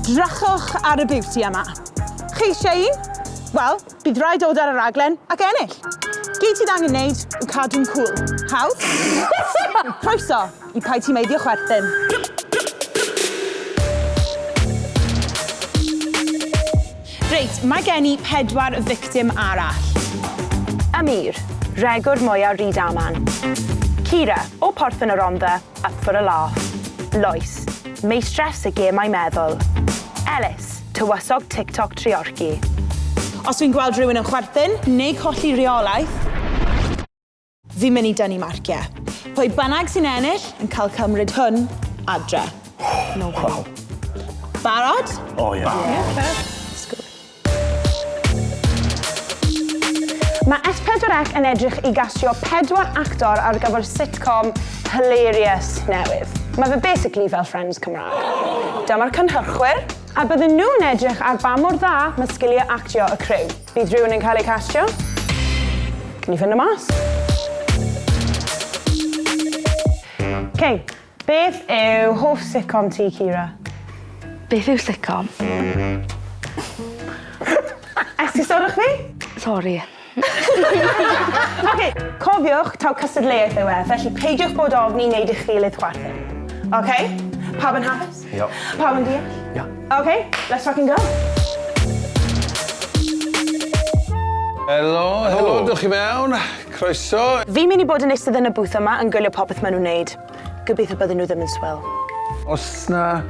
Edrychwch ar y beauty yma. Chi eisiau un? Wel, bydd rhaid dod ar y raglen ac ennill. Gyd sydd angen wneud yw cadw'n cŵl. Hawdd? Croeso i Paid Ti Meiddio Chwerthin. Reit, mae gen i 4 victim arall. Amir, regwr mwyaf Rydaman. Kira, o Porth yn y Rhondda, up for a laugh. Lois, meistress y gemau meddwl. Elis, tywysog TikTok triorchi. Os dwi'n gweld rhywun yn chwerthin neu colli reolaeth, fi'n mynd I dynnu marciau. Pwy bynnag sy'n ennill yn cael cymryd hwn adre. No wow. Barod? Oh, yeah. Mae S4C yn edrych I gastio 4 actor ar gyfer sitcom hilarious newydd. Mae fe basically fel Friends Cymraeg. Dyma'r cynhyrchwyr, a bydden nhw'n edrych ar ba mor dda mae sgiliau actio y criw. Bydd rhywun yn cael ei castio? Cyn I fynd y mas. Okay, beth yw hoff sitcom ti, Kira? Beth yw sitcom? Esti sodwch fi? Sori. Okay, cofiwch taw cystadleuaeth yw felly peidiwch bod ofni wneud eich gilydd chwerthin. Okay? Pawb yn hapus? Yep. Pawb yn deall? Yeah. Okay, let's fucking go. Helo, dwch chi mewn. Croeso. Fi'n mynd I bod yn eistedd yn y booth yma yn gwylio popeth maen nhw'n wneud. Gobeithio bydden nhw ddim yn swil. Os na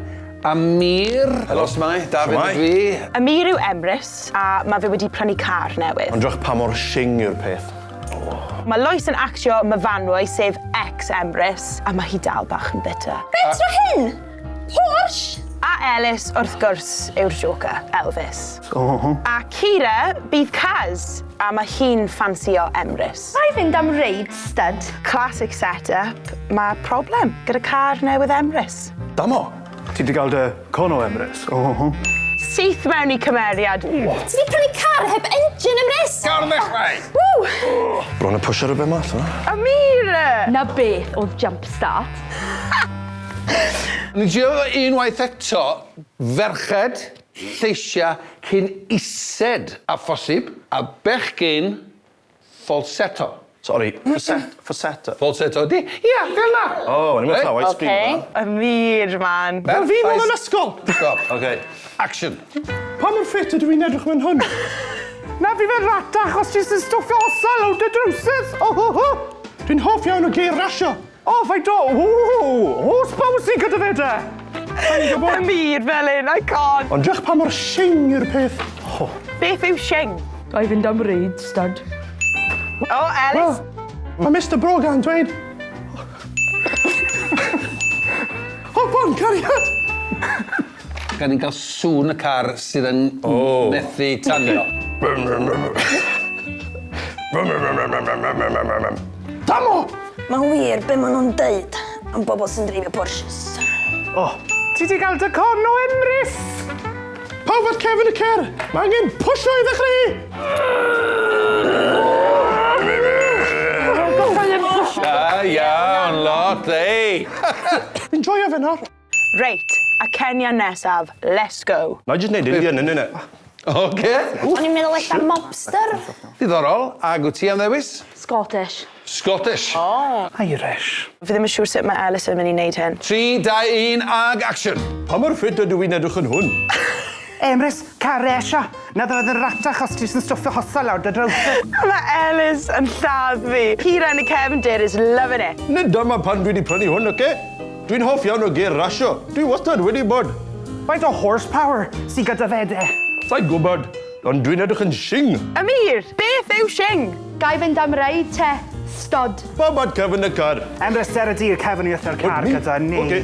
Amir. Helo, smai. David Shwmai. fi. Amir yw Emrys, a mae fe wedi prynu car newydd. Ond drach pa mor shing yw'r peth. Mae Lois yn actio myfanwy sef ex-Emrys, a mae hi dal bach yn bitter. Reit o hyn! Porsche! A Elis, wrth gwrs, yw'r Joker, Elvis. A Kira bydd Kaz, a mae hi'n ffansio Emrys. Rai fynd am reid stud. Classic setup, mae problem gyda car newydd Emrys. Damo, ti di gael dy cono Emrys? Syth mewn I cymeriad. Ti wedi prynu car heb engine Emrys? Gawr ddechrau. Bron y pwysio rhywbeth mas, yma? Amir! Na beth oedd jump start. Ni drio unwaith eto, ferched, lleisia, cyn ised a phosib, a bechgyn falsetto. Sorry, falsetto. Falsetto, di? Ia, fel na. Oh, ni'n mynd llawau Okay. Amir, man. Fel Fi nôl yn ysgol! Stop. Okay. Action. Pa mor ffit ydw i'n edrych mewn hwn? Na fi fe'n ratach os jyst yn stwffio osal o dy drwsys! Dwi'n hoff iawn o geir rasio. O, fai do! Hos bawsi gyda fe de! Amir, Felyn, I can't. Ond drach pa mor shing yw'r peth. Beth yw Shing? Rai fynd am reid stud. Oh, Elis. Mae Mr Brogan dweud... O, bon, cariad! Gan ni'n cael sŵn y car sydd yn methu tanio. Damo! Mae'n wir be maen nhw'n deud am bobl sy'n dreifio Porsches. Ti di gael dy cono Emrys? Pawb at Kevin y cer! Mae angen pwysio I ddechrau! Da iawn, lot, ei. Fi'n joio fe nawr. Reit, a Kenya nesaf, let's go. Na i jyst neud Indian yn yna. Oce. O'n i'n meddwl eich mobster. Diddorol. Ag wyt ti am ddewis? Scottish. Scottish. Irish. Fi ddim yn siŵr sut mae Elis yn mynd I wneud hyn. 3, 2, 1, ag action. Pa mor ffit ydw i'n edrych yn hwn? Emrys, caresio. Na ddod yn ratach os ti'n stwffio hosal lawr dy drwsys. Mae Elis yn lladd fi. Kira and Kevin Dare is loving it. Nid dyma pan dwi wedi prynu hwn, oce? Dwi'n hoff iawn o geir rasio. Dwi wastad wedi bod. Faint o horsepower sy'n gyda fe de? Sa'n gwybod, ond dwi'n edrych yn shing. Amir, beth yw Shing? Gai fynd am reid te stud. Pa bad Kevin y car? Emrys, ser y dir Kevin I ytho'r car ni? gyda ni. Oce.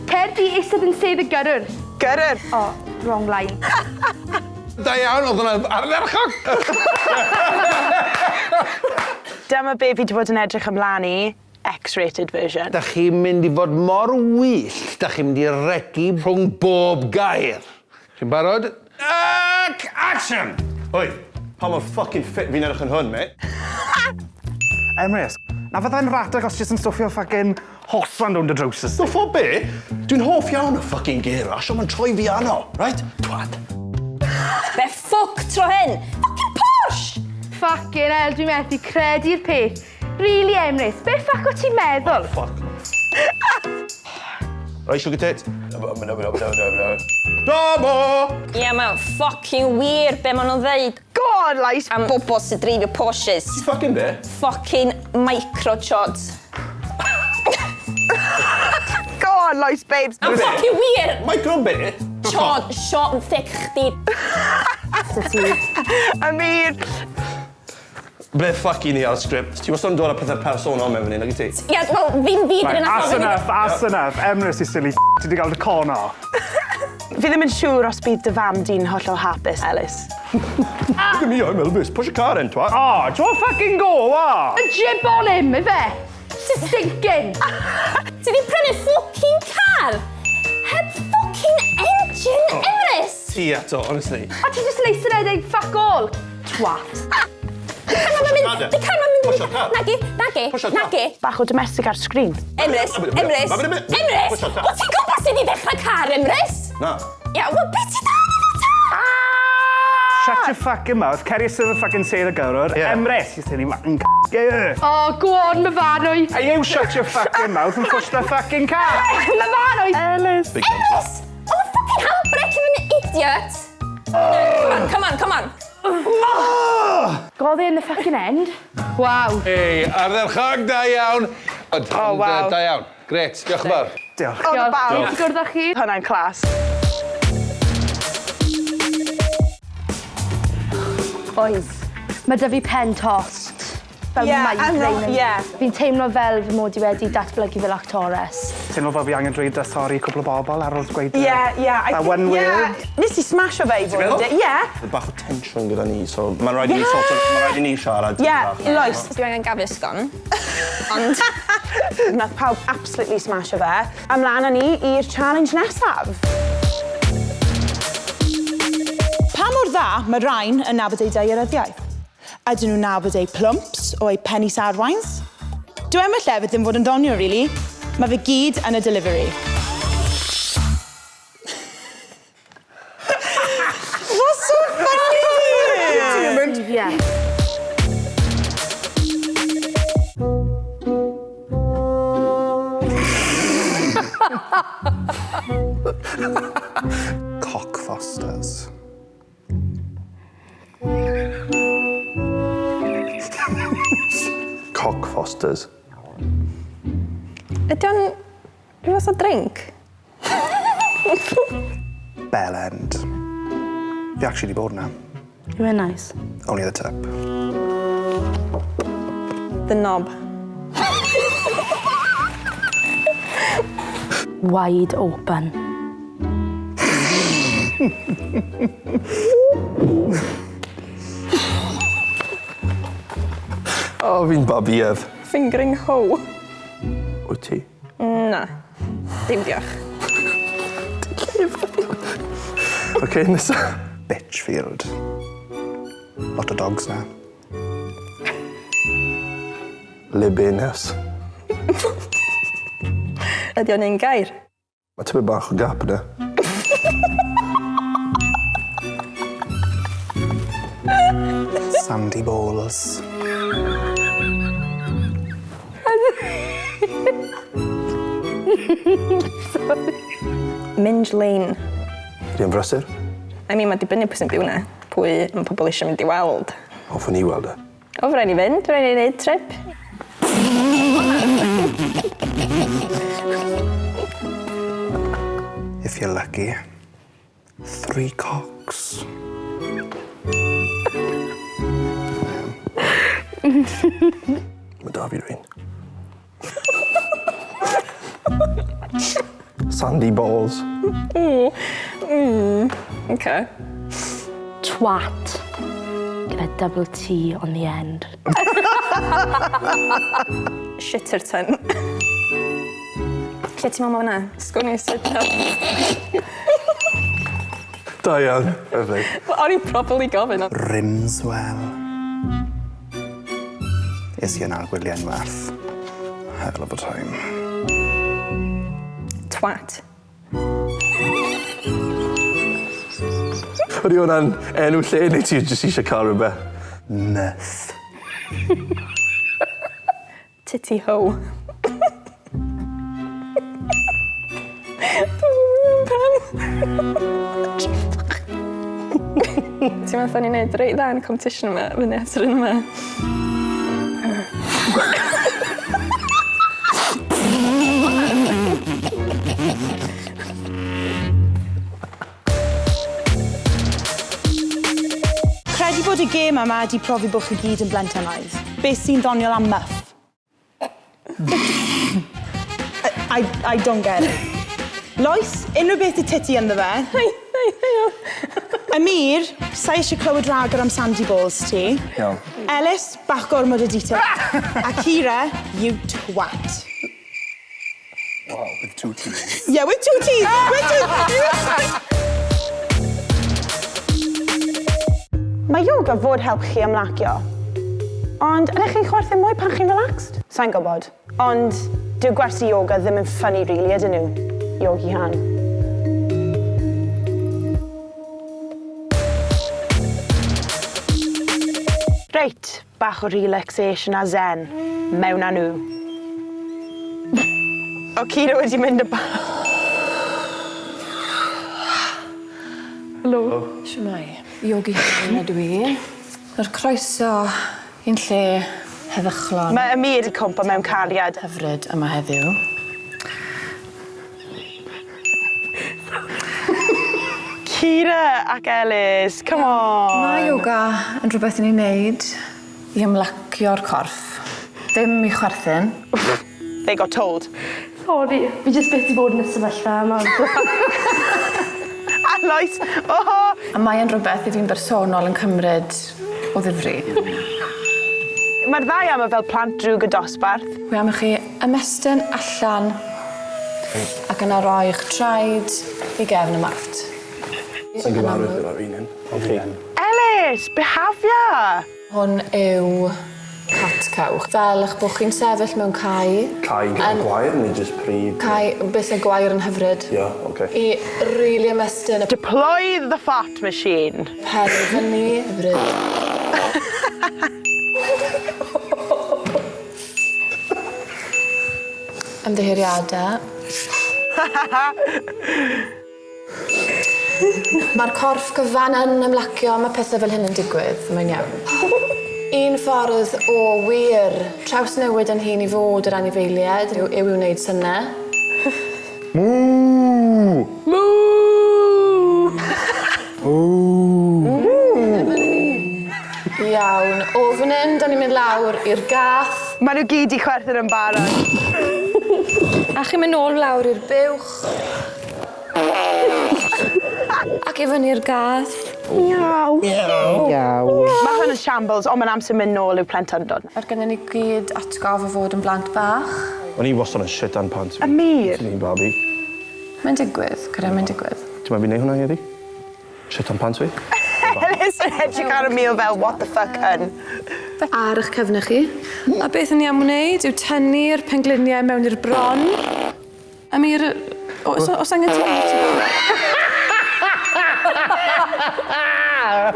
Cer di eistedd yn sedd y gyrr. Gyrr. Oh, wrong line. Da iawn, oedd hwnna ardderchog. Dyma be fi wedi bod yn edrych ymlaen I, X-rated version. Da chi'n mynd I fod mor wyllt, da chi'n mynd I regu rhwng bob gair. Chi'n barod? Ac action! Oi, pa mor fucking fit fi'n edrych yn hwn, mate? Emrys, Na fyddai'n ratach os jyst yn stwffio ffacin hosan rownd y drowsus. Stwff o be? Dwi'n hoff iawn o fucking gear rush, ond mae'n troi fi ano, right? Twad. Be ffwc tro hyn? Fucking Porsche! Fucking hell, dwi'n methu credu'r peth. Really, Emrys, be ffuck o ti'n meddwl? Fuck. Right, sugar tit. Domo! Ie, mae'n fucking wir be maen nhw'n ddeud. God, Lais. Am bobl sy'n dreifio Porsches. Ti fucking be? Fucking microchods. God, Lais, babes. Am fucking wir! Micro be? Chod, shot yn thick chdi. Amir. Ble ffucking ni ar sgript? Ti wastad yn dod â pethau personol mewn fan hyn, nag i ti? Ie, wel, ddim byd Right, yn as enough. Emrys i silly ti wedi gael dy corno. Fi ddim yn siŵr os bydd dy fam di'n hollol hapus, Ellis. Look at me, I'm Elvis. Push a car in, twat. Oh, do you fucking go, what? Y jib on him, ife? Sy'n stinking. Ti di prynu fucking car? Heb fucking engine, Emrys! Ti eto, honestly. A ti just leis yn edrych fuck all. Twat. Di car ma'n mynd... Push a car. Nagi. Push a car. Nagi. Bach o domestic ar sgrin. Emrys. Push a car. O ti'n gwybod sut i ddechrau car, Emrys? Na. Ie, wel, beth ti dan efo ta? Shut your fucking mouth. Ceri sydd yn fucking sedd y gyrwr. Yeah. Emrys i silly fucking c***. Oh, go on, myfanwy. Are you shut your fucking mouth and push the fucking car? Myfanwy. Ellis. Emrys! Oedd y fucking handbrake yn idiot! Come on. Godd in the fucking end. Wow. Ei, ardderchog da iawn. Oh, wow. Da iawn. Gret, diolch yn fawr. Diolch. O, dy bawb. Diolch. Gwrdd â chi. Hwnna'n clas. Oes. Mae dy fi pen tost. Fel migraine. Fi'n teimlo fel fy mod i wedi datblygu fel actores. Teimlo fel fi angen dweud y sori i cwbl o bobl ar ôl dweud That one word. Nes i smash o fe i fod. Ie. Bach o tensiwn gyda ni, so mae'n rhaid i ni mae'n rhaid i ni siarad. Ie, Lois. Dwi angen gafisgon. Ond... Nath pawb absolutely smash o fe. Ymlaen â ni i'r challenge nesaf. Pa mor dda mae rhain yn nabod ei daearyddiaeth? Ydyn nhw'n nabod ei plumps o ei penny sarwains? Dwi am y llefydd ddim fod yn donio, really. Mae fe gyd yn y delivery. What's so funny? Yeah. Cockfosters. Cockfosters. Ydy o'n... Rhyw fath o drink? Bell end. Fi actually di bod na. You were nice. Only the tip. The knob. Wide open. O, fi'n babiedd. Fingering hoe. Wyt ti? Na. Dim diolch. OK, nesa. Bitchfield. Lot o dogs na. Libinus. Ydy o'n un gair? Mae tyfu bach o gap yna. Sandy balls. Minge Lane. Di'n brysur? I mean, mae dibynnu pwy sy'n byw na. Pwy mae pobl eisiau mynd i weld. Hoffwn i weld e. O, fy rai ni fynd, fy rai ni wneud trip. If you're lucky. 3 cocks. Mae da fi rhain. Sandy balls. Okay. Twat. Gyda double T on the end. Shitterton. Lle ti'n meddwl ma' hwnna? Sgwn i sut. Da iawn. Perfect. O'n i'n probably gofyn. Rimswell. Is i yna'r gwyliau'n werth. hell of a time. Twat. Ydy hwnna'n enw lle neu ti jyst eisiau cael rhywbeth? Myth. Titty ho. Ti'n meddwl ni'n neud reit dda yn y competition yma, fyny efo'r un yma? Credu bod y gêm yma wedi profi bod chi gyd yn blentynaidd. Beth sy'n ddoniol am muff? I don't get it. Lois, unrhyw beth y titi ynddo fe. Amir, sa eisiau clywed ragor am Sandy Balls ti. Iawn. Ellis, bach gormod o detail. A Kira, you twat. Wow, with 2 T's. Yeah, with 2 T's. Mae yoga fod helpu chi ymlacio. Ond ydych chi'n chwerthin mwy pan chi'n relaxed? Sa'n gwybod. Ond dyw gwersi yoga ddim yn funny really, ydyn nhw? Yogi Han. Reit, bach o relaxation a zen. Mewn â nhw. O, Kira wedi mynd y bach. Helo. Siwmai. Yogi Han ydw i. Yr croeso i'n lle heddychlon. Mae Amir wedi cwmpa mewn cariad. Hyfryd yma heddiw. Kira ac Ellis, come on. Mae yoga yn rhywbeth i ni wneud i ymlacio'r corff. Dim i chwerthin. They got told. Sori, fi jyst beth i bod yn y sefyllfa yma. A Lois, oho! A mae yn rhywbeth i fi'n bersonol yn cymryd o ddifri. Mae'r ddau yma fel plant drwg y dosbarth. Wi am i chi ymestyn allan ac yna roi'ch traed i gefn y marft. Sa'n gyfarwydd gyda'r un hyn. Ellis, behafia! Hwn yw cat cawch. Fel eich bod chi'n sefyll mewn cae. Cae gyda gwair neu jyst pryd? Cae, beth y gwair yn hyfryd. Ie, oce. I really ymestyn y Deploy the fart machine. pen fyny hyfryd. Ymddiheuriadau. Mae'r corff gyfan yn ymlacio, mae pethau fel hyn yn digwydd, mae'n iawn. Un ffordd o wir trawsnewid yn hun i fod yr anifeiliaid yw i wneud synnau. Moo! Iawn, o fan hyn, da ni'n mynd lawr i'r gath. Maen nhw gyd i chwerthin yn barod. A chi'n mynd nôl lawr i'r buwch. Ac i fyny'r gath. Iaw. Mae hwn yn shambles, ond mae'n amser mynd nôl i'w plentyndod. Ar gyda ni gyd atgof o fod yn blant bach. O'n i wastad yn shit dan pants fi. Amir. Ti'n ni'n babi. Mae'n digwydd, Cyrra, mae'n digwydd. Ti'n mynd fi'n neud hwnna heddi? Shit dan pants fi? Ellis yn edrych ar y mil fel, what the fuck hun? Ar eich cefnau chi. A beth ni am wneud yw tynnu'r pengliniau mewn i'r bron. Amir, os angen ti...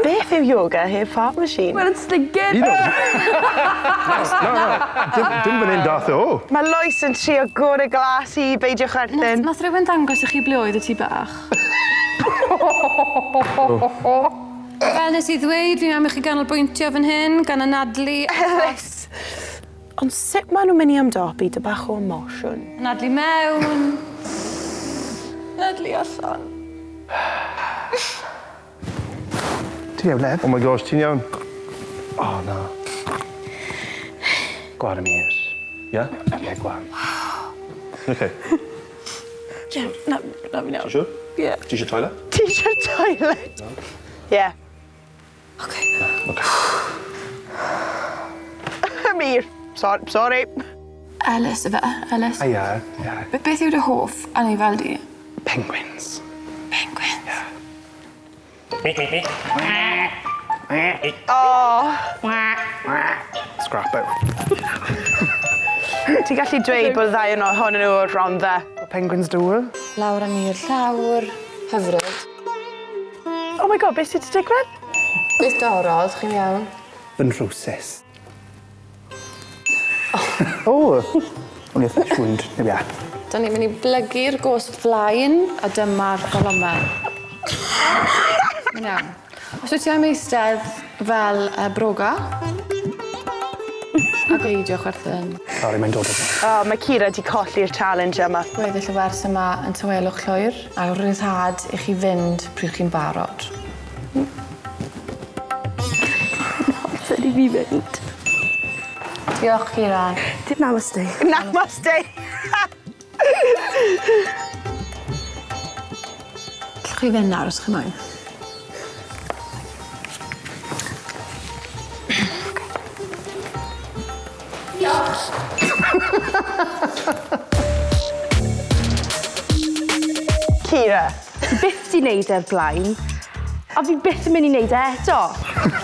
Beth yw yoga heb fart machine? Wel, yn stigyn. No. Dim fan hyn dath o. Mae Lois yn trio gorau glas i beidio chwerthin. Nath rhywun dangos i chi ble oedd y tu bach. Fel nes i ddweud, fi'n am i chi ganolbwyntio fan hyn, gan anadlu... Ellis! Ond sut maen nhw'n mynd i ymdopi dy bach o emosiwn? Anadlu mewn. Anadlu allan. Ti'n iawn, Lev? Oh my gosh, ti'n iawn? Oh, na. Gwar am ears. Yeah? Yeah, gwar. Okay. Na fi'n iawn. Ti siwr? Yeah. Ti eisiau toilet? Ti eisiau toilet? Yeah. OK. Okay. Amir, sorry. Ellis, yfe? Ellis? Ia. Beth yw dy hoff anifel di? Penguins. Penguins. Oh. Scrap out. Ti'n gallu dweud bod ddau yn ohonyn nhw o'r Rhondda? Penguins dŵr. Lawr â ni'r llawr, hyfryd. Oh my god, beth sydd wedi digwydd? Beth dorod, chi'n iawn? Fy nhrwsus. O, o'n i fresh wound, neu bia. Da ni'n mynd i blygu'r gosb flaen a dyma'r golomau. Mae'n iawn. Os wyt ti am eistedd fel broga, a geidio chwerthin. Sorry, mae'n dod o fe. Mae Kira wedi colli'r challenge yma. Gweddill y wers yma yn tywelwch llwyr a ryddhad i chi fynd pryd chi'n barod. Sut i fi fynd? Diolch, Kira. Namaste. Namaste. Gallwch chi fynd nawr os chi moyn. Kira. Fi byth di wneud e'r blaen, a fi byth yn mynd i wneud e eto.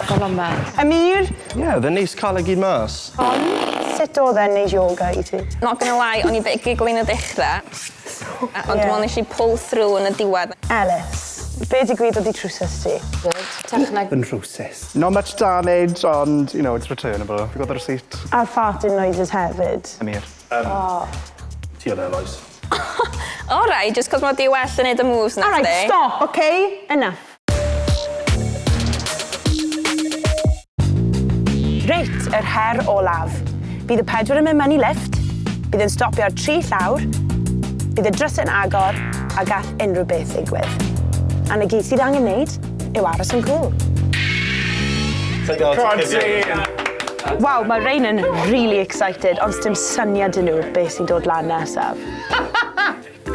Golomau. Amir, Yeah, the neis cael e gyd mas. sut oedd e'n neud yoga i ti? Not gonna lie, o'n i bit giggling y dechrau. Ond dwi'n nes i pull through yn y diwedd. Ellis, be digwyddodd i trwsus ti? Techneg. Fy nhrwsus. Not much damage, ond, you know, it's returnable. Fi got the receipt. A'r farting noises hefyd. Amir. Ti o'n Eloise. All right, just cos mae di well yn neud y moves na All right, chdi. stop, okay? Enough. Reit, yr her olaf. Bydd y pedwar yn mynd mewn i lift, bydd yn stopio ar 3 llawr, bydd y drys yn agor, a gall unrhyw beth ddigwydd. A na gyd sydd angen wneud yw aros yn cool. Waw, mae Rain yn really excited, ond dim syniad yn nhw beth sy'n dod lan nesaf.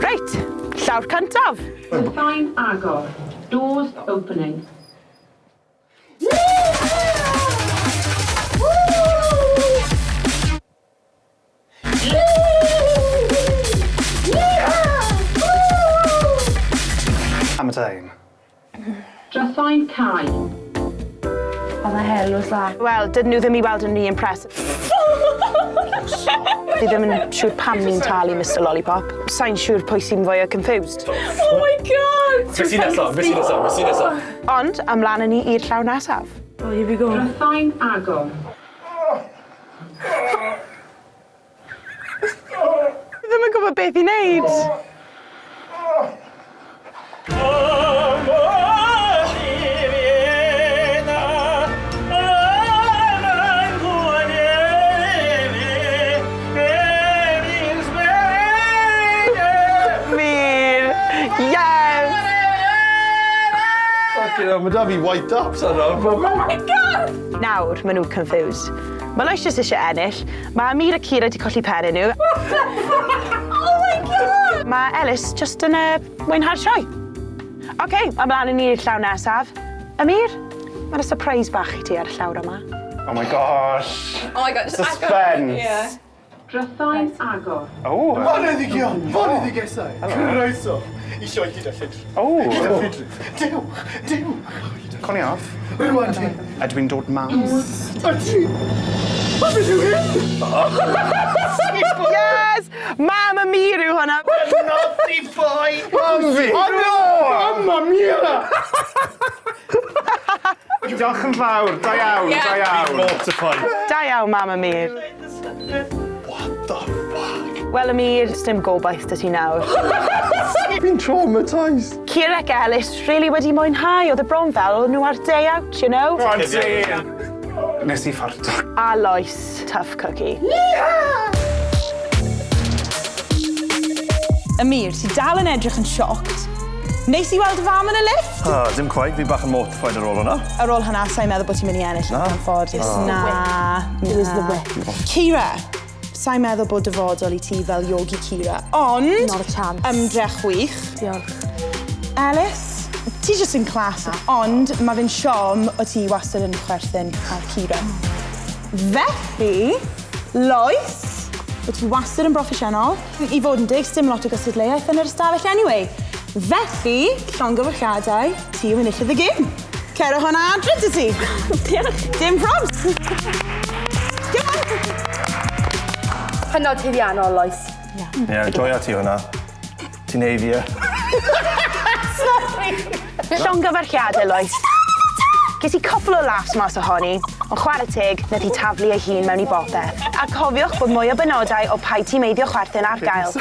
Reit, llawr cyntaf. Define agor. Doors opening. Am y time. Define Kai. Oh, the hell was that? Wel, dydyn nhw ddim i weld yn ni impressive. Fi ddim yn siŵr pam ni'n talu Mr Lollipop. Sa'n siŵr pwy sy'n fwy o confused. Oh my god! Fe sy'n nesaf. Ond, ymlaen â ni i'r llaw nesaf. Oh, here we go. Define agor. Fi ddim yn gwybod beth i wneud. Mae da fi white ups ar Oh my god! Nawr, maen nhw'n confused. Mae Lois jyst eisiau ennill. Mae Amir a Kira wedi colli pennau nhw. Oh my god! Mae Ellis jyst yn mwynhau'r sioe. OK, ymlaen â ni i'r llaw nesaf. Amir, mae'na surprise bach i ti ar y llawr yma. Oh my gosh. Oh my god, just Suspense. Yeah. Define agor. Oh. Boneddigion! Boneddigesau! Croeso! I sioe gyda ffydr. Oh. Gyda ffydr. Dew! Conni off. Rwan ti. A dwi'n dod mas. A ti! A beth yw hyn? Yes! Mam Amir yw hwnna. Naughty boy! Mam fi! Oh no! Mamma mia! Diolch yn fawr. Da iawn, da iawn. Mortified. Da iawn, Mam Amir. What the fuck? Wel, Amir, dim gobaith dy ti nawr. Fi'n traumatised. Kira ac Ellis really wedi mwynhau. Oedd y bron fel oedd nhw ar day out, you know? Rwan ti. Nes i ffarto. A Lois, tough cookie. Amir, ti dal yn edrych yn sioct. Neis i weld y fam yn y lift? Dim quite, fi bach yn mortified ar ôl hwnna. Ar ôl hynna, sa'n meddwl bod ti'n mynd i ennill yn anffodus. Na. It was the whip. Kira, sa'n meddwl bod dyfodol i ti fel Yogi Kira, ond... Not a chance. Ymdrech wych. Diolch. Ellis, ti jyst yn clas, ond mae fe'n siom o ti wastad yn chwerthin ar Kira. Felly, Lois, o ti wastad yn broffesiynol. I fod yn dig, dim lot o gystadleuaeth yn yr ystafell anyway. Felly, llongyfarchiadau, ti yw enillydd y gym. Cero hwnna adre dy ti. Diolch. Dim probs. Come on. Hynod haeddiannol, Lois. Ie, joia ti hwnna. Ti'n neud fi, Llongyfarchiadau, Lois. Ges i cwpl o laughs mas ohoni, ond chwarae teg wnaeth i taflu ei hun mewn I bopeth. A cofiwch bod mwy o benodau o pai ti meiddio chwerthin ar gael.